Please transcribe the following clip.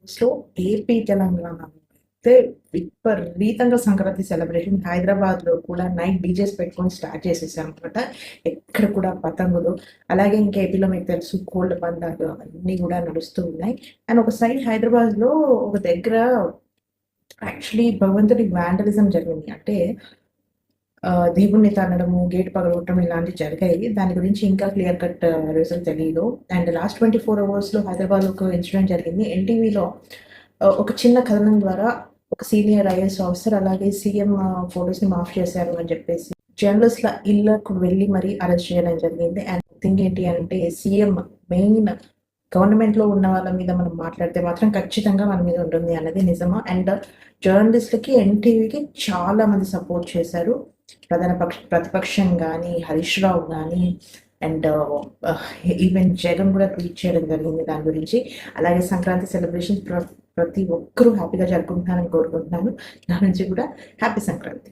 So AP Telangana అయితే విపరీతంగా Sankranti celebration హైదరాబాద్లో కూడా నైట్ డీజేస్ పెట్టుకొని స్టార్ట్ చేసేసాం అనమాట. ఎక్కడ కూడా పతంగులు, అలాగే ఇంకా ఏపీలో మీకు తెలుసు కోళ్ళ పందాలు అవన్నీ కూడా నడుస్తూ ఉన్నాయి. అండ్ ఒక సైడ్ హైదరాబాద్లో ఒక దగ్గర యాక్చువల్లీ భగవంతుడి వ్యాండలిజం జరిగింది. అంటే దేవుడిని తన్నడము, గేట్ పగలగొట్టడం ఇలాంటివి జరిగాయి. దాని గురించి ఇంకా క్లియర్ కట్ రిజల్ట్ తెలీదు. అండ్ లాస్ట్ 24 అవర్స్‌లో హైదరాబాద్‌లో ఒక ఇన్సిడెంట్ జరిగింది. ఎన్‌టీవీలో ఒక చిన్న కథనం ద్వారా ఒక సీనియర్ ఐఏఎస్ ఆఫీసర్ అలాగే సీఎం ఫోటోస్‌ని మాఫ్ చేశారు అని చెప్పేసి జర్నలిస్ట్‌ల ఇళ్ళకు వెళ్లి మరీ అరెస్ట్ చేయడం జరిగింది. అండ్ థింగ్ ఏంటి అంటే సీఎం మెయిన్ గవర్నమెంట్‌లో ఉన్న వాళ్ళ మీద మనం మాట్లాడితే మాత్రం ఖచ్చితంగా మన మీద ఉంటుంది అన్నది నిజమా. అండ్ జర్నలిస్ట్‌లకి, ఎన్‌టీవీకి చాలా మంది సపోర్ట్ చేశారు. ప్రతిపక్షం గానీ, హరీష్ రావు గానీ అండ్ ఈవెన్ జగన్ కూడా ట్వీట్ చేయడం జరిగింది దాని గురించి. అలాగే సంక్రాంతి సెలబ్రేషన్స్ ప్రతి ఒక్కరూ హ్యాపీగా జరుపుకుంటున్నారని కోరుకుంటున్నాను. నా నుంచి కూడా హ్యాపీ సంక్రాంతి.